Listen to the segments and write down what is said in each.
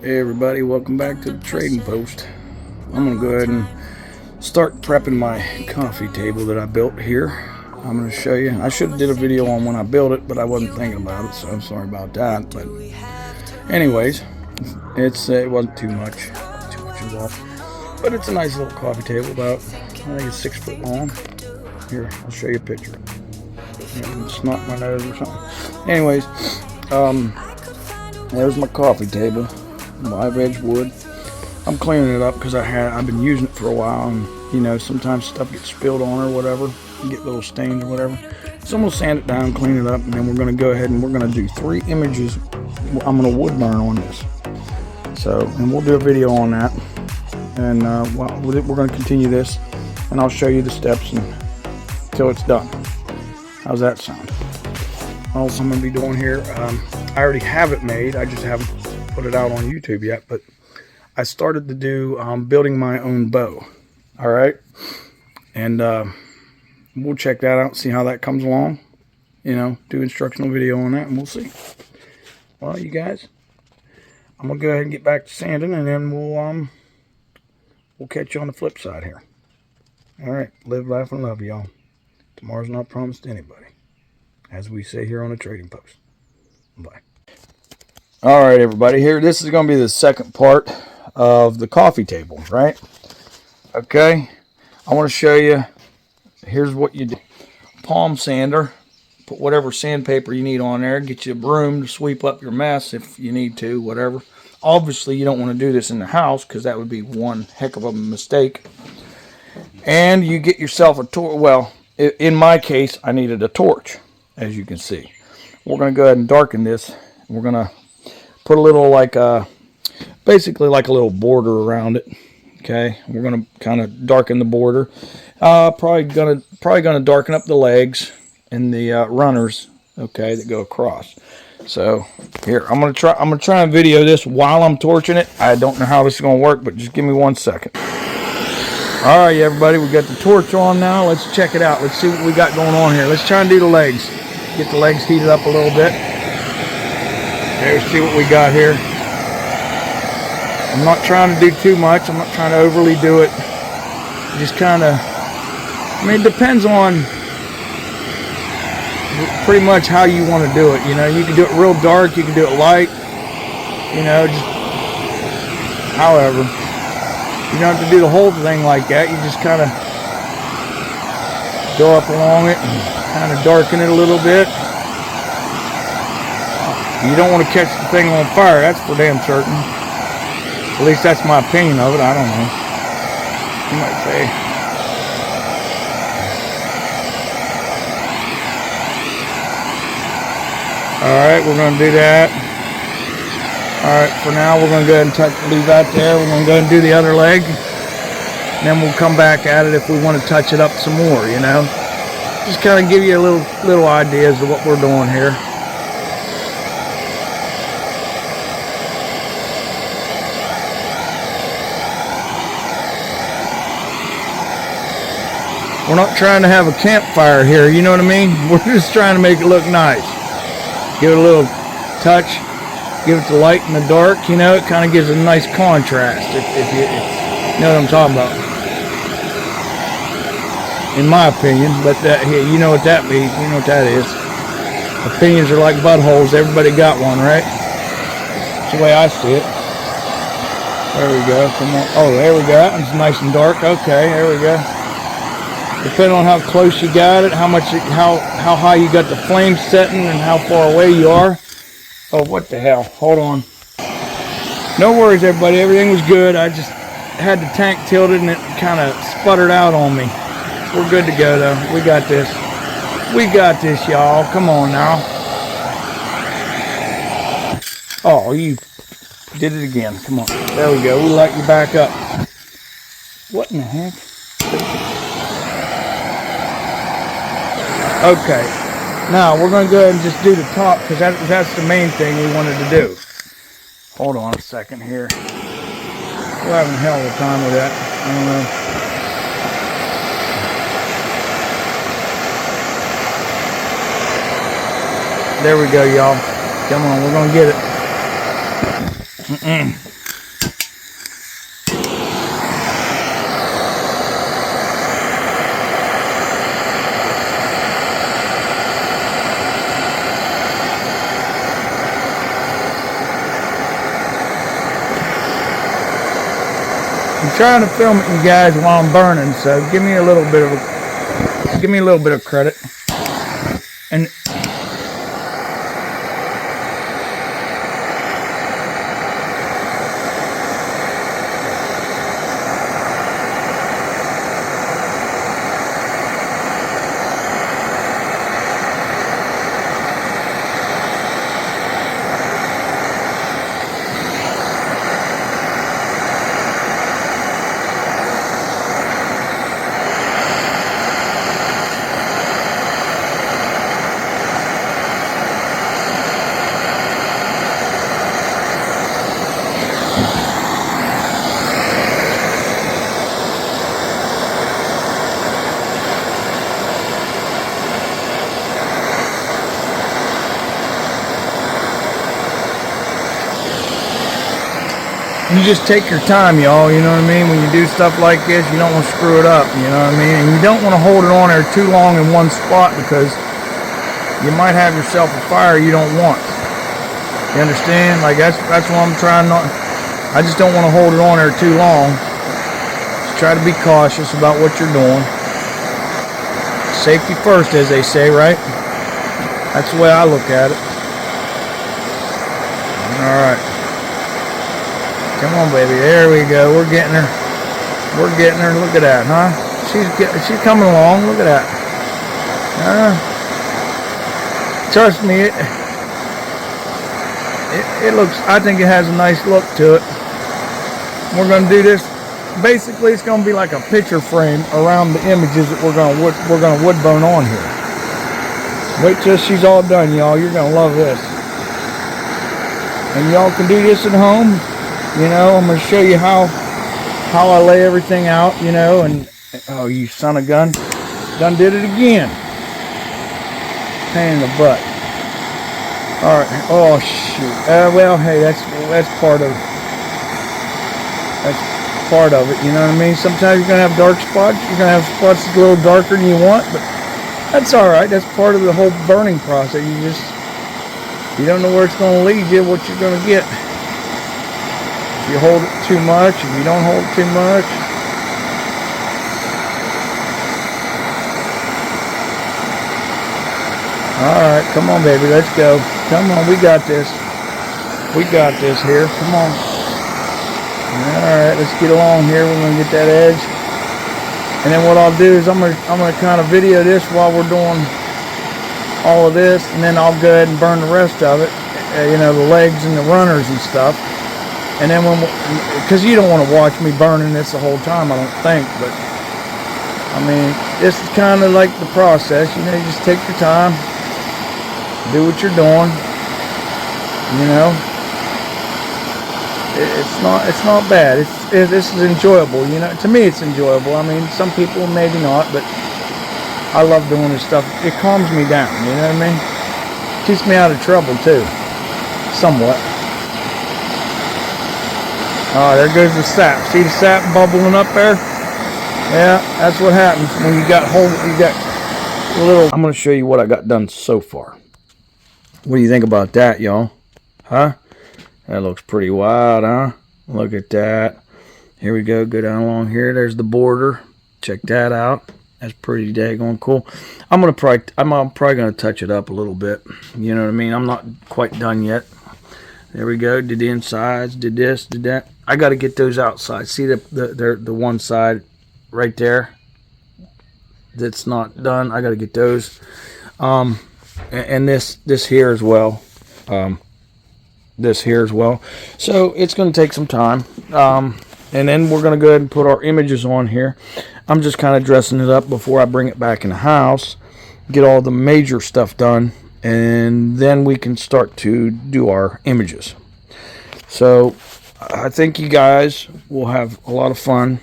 Hey everybody, welcome back to the trading post. I'm gonna go ahead and start prepping my coffee table that I built here. I'm gonna show you. I should have did a video on when I built it, but I wasn't thinking about it, so I'm sorry about that. But anyways, it wasn't too much involved. But it's a nice little coffee table, about I think it's 6 foot long. Here, I'll show you a picture. Snot my nose or something. Anyways, there's my coffee table. Live edge wood. I'm cleaning it up because I've been using it for a while, and you know, sometimes stuff gets spilled on or whatever, you get little stains or whatever. So I'm gonna sand it down, clean it up, and then we're gonna go ahead and we're gonna do 3 images. I'm gonna wood burn on this. So, and we'll do a video on that, and well, we're gonna continue this, and I'll show you the steps until it's done. How's that sound? Also, I'm gonna be doing here. I already have it made. I just haven't put it out on YouTube yet, but I started to do building my own bow. All right, and we'll check that out, see how that comes along. You know, do instructional video on that, and we'll see. Well, you guys, I'm gonna go ahead and get back to sanding, and then we'll catch you on the flip side here. All right, live, laugh, and love, y'all. Tomorrow's not promised to anybody, as we say here on the trading post. Bye. All right, everybody, here, this is going to be the second part of the coffee table, right? Okay, I want to show you, here's what you do. Palm sander, put whatever sandpaper you need on there, get you a broom to sweep up your mess if you need to, whatever. Obviously, you don't want to do this in the house because that would be one heck of a mistake. And you get yourself a torch. Well, in my case, I needed a torch, as you can see. We're going to go ahead and darken this. We're going to put a little, like basically like a little border around it. Okay, we're gonna kind of darken the border. Probably gonna darken up the legs and the runners. Okay, that go across. So here, I'm gonna try and video this while I'm torching it. I don't know how this is gonna work, but just give me 1 second. All right, everybody, we got the torch on now. Let's check it out. Let's see what we got going on here. Let's try and do the legs. Get the legs heated up a little bit. Let's see what we got here. I'm not trying to do too much. I'm not trying to overly do it. Just kind of, I mean, it depends on pretty much how you want to do it. You know, you can do it real dark. You can do it light. You know, just however. You don't have to do the whole thing like that. You just kind of go up along it and kind of darken it a little bit. You don't want to catch the thing on fire, that's for damn certain. At least that's my opinion of it, I don't know. You might say. Alright, we're going to do that. Alright, for now we're going to go ahead and leave that there. We're going to go ahead and do the other leg. And then we'll come back at it if we want to touch it up some more, you know. Just kind of give you a little ideas of what we're doing here. We're not trying to have a campfire here, you know what I mean? We're just trying to make it look nice. Give it a little touch, give it the light and the dark, you know, it kind of gives a nice contrast, if you know what I'm talking about. In my opinion, but that, you know what that means, you know what that is. Opinions are like buttholes, everybody got one, right? That's the way I see it. There we go, come on. Oh, there we go, that one's nice and dark, okay, there we go. Depending on how close you got it, how high you got the flame setting, and how far away you are. Oh, what the hell? Hold on. No worries, everybody. Everything was good. I just had the tank tilted, and it kind of sputtered out on me. We're good to go, though. We got this. We got this, y'all. Come on now. Oh, you did it again. Come on. There we go. We light you back up. What in the heck? Okay, now we're going to go ahead and just do the top because that's the main thing we wanted to do. Hold on a second here. We're having a hell of a time with that. I don't know. There we go, y'all. Come on, we're going to get it. I'm trying to film it, you guys, while I'm burning, so give me a little bit of credit. And you just take your time, y'all, you know what I mean? When you do stuff like this, you don't want to screw it up, you know what I mean? And you don't want to hold it on there too long in one spot, because you might have yourself a fire you don't want. You understand? Like, that's what I'm trying not... I just don't want to hold it on there too long. Just try to be cautious about what you're doing. Safety first, as they say, right? That's the way I look at it. Alright. Come on, baby. There we go. We're getting her. We're getting her. Look at that, huh? She's coming along. Look at that. Trust me, it looks. I think it has a nice look to it. We're gonna do this. Basically, it's gonna be like a picture frame around the images that we're gonna wood burn on here. Wait till she's all done, y'all. You're gonna love this. And y'all can do this at home. You know, I'm going to show you how I lay everything out, you know, and, oh, you son of a gun, done did it again. Pain in the butt. All right, oh, shoot. Well, hey, that's part of it, you know what I mean? Sometimes you're going to have dark spots. You're going to have spots that's a little darker than you want, but that's all right. That's part of the whole burning process. You don't know where it's going to lead you, what you're going to get. You hold it too much, if you don't hold it too much. Alright, come on, baby, let's go. Come on, we got this. We got this here, come on. Alright, let's get along here. We're going to get that edge. And then what I'll do is I'm gonna kind of video this while we're doing all of this, and then I'll go ahead and burn the rest of it. You know, the legs and the runners and stuff. And then because you don't want to watch me burning this the whole time, I don't think, but I mean, this is kind of like the process, you know, you just take your time, do what you're doing, you know, it's not bad, this is enjoyable, you know, to me it's enjoyable. I mean, some people maybe not, but I love doing this stuff. It calms me down, you know what I mean, keeps me out of trouble too, somewhat. Oh, there goes the sap. See the sap bubbling up there? Yeah, that's what happens when you got a little... I'm going to show you what I got done so far. What do you think about that, y'all? Huh? That looks pretty wild, huh? Look at that. Here we go. Go down along here. There's the border. Check that out. That's pretty daggone cool. I'm probably going to touch it up a little bit. You know what I mean? I'm not quite done yet. There we go. Did the insides, did this, did that. I got to get those outside. See the one side right there that's not done. I got to get those. And this here as well. This here as well. So it's going to take some time. And then we're going to go ahead and put our images on here. I'm just kind of dressing it up before I bring it back in the house. Get all the major stuff done. And then we can start to do our images. So I think you guys will have a lot of fun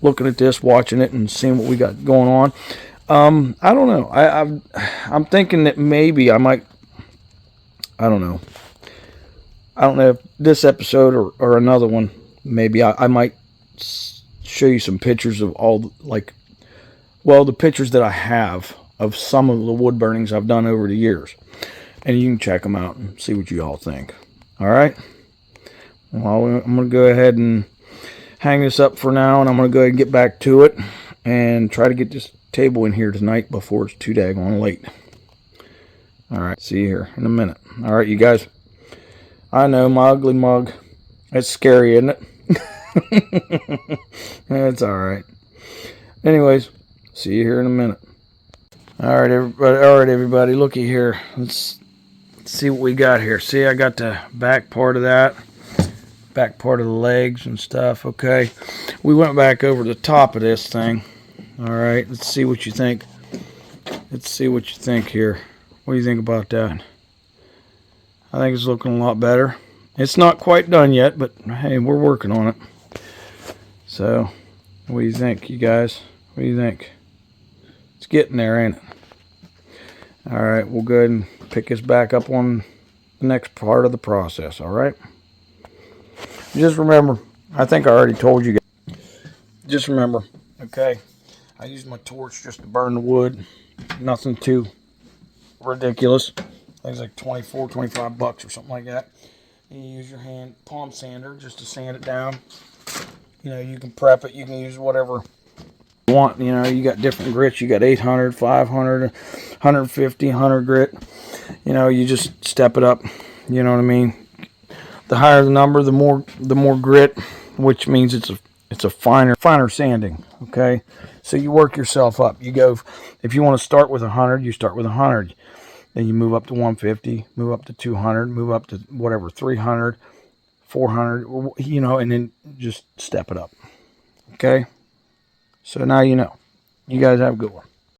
looking at this, watching it, and seeing what we got going on. I don't know. I'm thinking that maybe I might. I don't know. I don't know if this episode or another one. Maybe I might show you some pictures of all the pictures that I have of some of the wood burnings I've done over the years, and you can check them out and see what you all think. All right. Well, I'm gonna go ahead and hang this up for now, and I'm going to go ahead and get back to it and try to get this table in here tonight before it's too daggone late. All right, see you here in a minute. All right, you guys. I know, my ugly mug. It's scary, isn't it? It's all right. Anyways, see you here in a minute. All right, everybody. Looky here. Let's see what we got here. See, I got the back part of that, back part of the legs and stuff. Okay, we went back over the top of this thing. All right, let's see what you think. Let's see what you think here. What do you think about that? I think it's looking a lot better. It's not quite done yet, but hey, we're working on it. So, what do you think, you guys? What do you think? It's getting there, ain't it? All right, we'll go ahead and pick this back up on the next part of the process, all right? Just remember, I think I already told you guys. Just remember, okay, I use my torch just to burn the wood. Nothing too ridiculous. Things like 24, 25 bucks or something like that. And you use your hand palm sander just to sand it down. You know, you can prep it. You can use whatever you want. You know, you got different grits. You got 800, 500, 150, 100 grit. You know, you just step it up. You know what I mean? The higher the number, the more grit, which means it's a finer sanding. Okay, so you work yourself up. You go, if you want to start with 100, you start with 100. Then you move up to 150, move up to 200, move up to whatever, 300, 400, you know, and then just step it up. Okay? So now you know. You guys have a good one.